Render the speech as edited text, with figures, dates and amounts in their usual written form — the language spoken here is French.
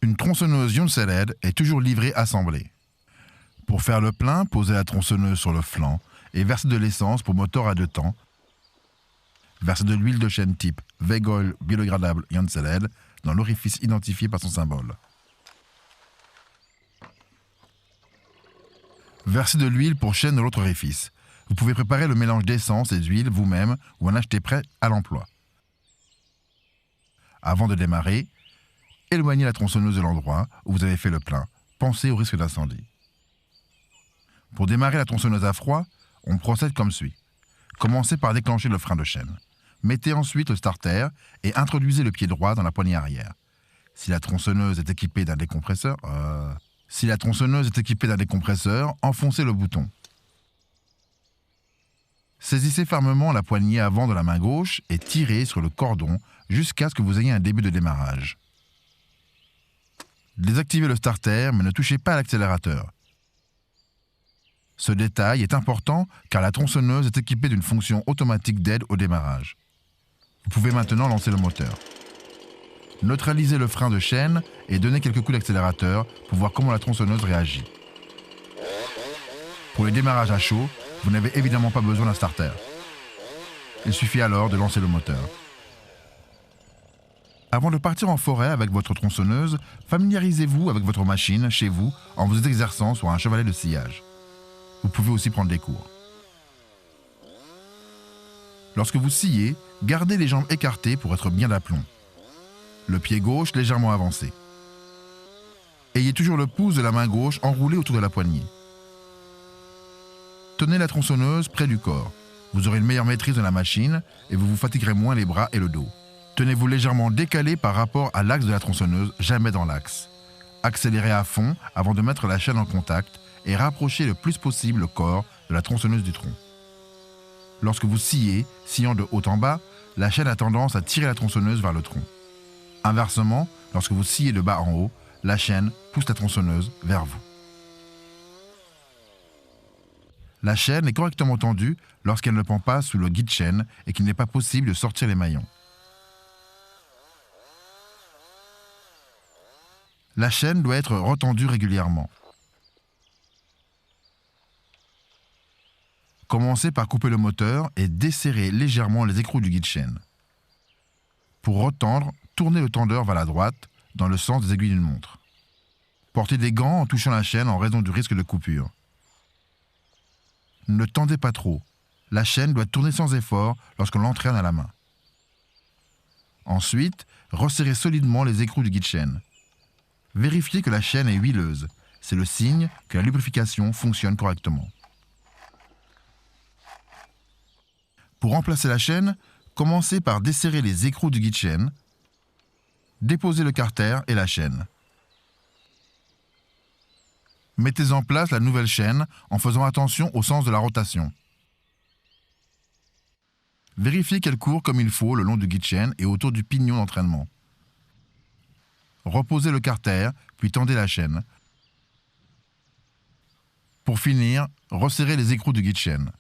Une tronçonneuse Jonseled est toujours livrée assemblée. Pour faire le plein, posez la tronçonneuse sur le flanc et versez de l'essence pour moteur à 2 temps. Versez de l'huile de chêne type Vegoil biodégradable Jonseled dans l'orifice identifié par son symbole. Versez de l'huile pour chêne dans l'autre orifice. Vous pouvez préparer le mélange d'essence et d'huile vous-même ou en acheter prêt à l'emploi. Avant de démarrer, éloignez la tronçonneuse de l'endroit où vous avez fait le plein. Pensez au risque d'incendie. Pour démarrer la tronçonneuse à froid, on procède comme suit. Commencez par déclencher le frein de chaîne. Mettez ensuite le starter et introduisez le pied droit dans la poignée arrière. Si la tronçonneuse est équipée d'un décompresseur, enfoncez le bouton. Saisissez fermement la poignée avant de la main gauche et tirez sur le cordon jusqu'à ce que vous ayez un début de démarrage. Désactivez le starter, mais ne touchez pas à l'accélérateur. Ce détail est important car la tronçonneuse est équipée d'une fonction automatique d'aide au démarrage. Vous pouvez maintenant lancer le moteur. Neutralisez le frein de chaîne et donnez quelques coups d'accélérateur pour voir comment la tronçonneuse réagit. Pour les démarrages à chaud, vous n'avez évidemment pas besoin d'un starter. Il suffit alors de lancer le moteur. Avant de partir en forêt avec votre tronçonneuse, familiarisez-vous avec votre machine chez vous en vous exerçant sur un chevalet de sillage. Vous pouvez aussi prendre des cours. Lorsque vous sciez, gardez les jambes écartées pour être bien d'aplomb. Le pied gauche légèrement avancé. Ayez toujours le pouce de la main gauche enroulé autour de la poignée. Tenez la tronçonneuse près du corps. Vous aurez une meilleure maîtrise de la machine et vous vous fatiguerez moins les bras et le dos. Tenez-vous légèrement décalé par rapport à l'axe de la tronçonneuse, jamais dans l'axe. Accélérez à fond avant de mettre la chaîne en contact et rapprochez le plus possible le corps de la tronçonneuse du tronc. Lorsque vous sciant de haut en bas, la chaîne a tendance à tirer la tronçonneuse vers le tronc. Inversement, lorsque vous sciez de bas en haut, la chaîne pousse la tronçonneuse vers vous. La chaîne est correctement tendue lorsqu'elle ne pend pas sous le guide-chaîne et qu'il n'est pas possible de sortir les maillons. La chaîne doit être retendue régulièrement. Commencez par couper le moteur et desserrer légèrement les écrous du guide-chaîne. Pour retendre, tournez le tendeur vers la droite, dans le sens des aiguilles d'une montre. Portez des gants en touchant la chaîne en raison du risque de coupure. Ne tendez pas trop. La chaîne doit tourner sans effort lorsqu'on l'entraîne à la main. Ensuite, resserrez solidement les écrous du guide-chaîne. Vérifiez que la chaîne est huileuse. C'est le signe que la lubrification fonctionne correctement. Pour remplacer la chaîne, commencez par desserrer les écrous du guide-chaîne. Déposez le carter et la chaîne. Mettez en place la nouvelle chaîne en faisant attention au sens de la rotation. Vérifiez qu'elle court comme il faut le long du guide-chaîne et autour du pignon d'entraînement. Reposez le carter, puis tendez la chaîne. Pour finir, resserrez les écrous du guide-chaîne.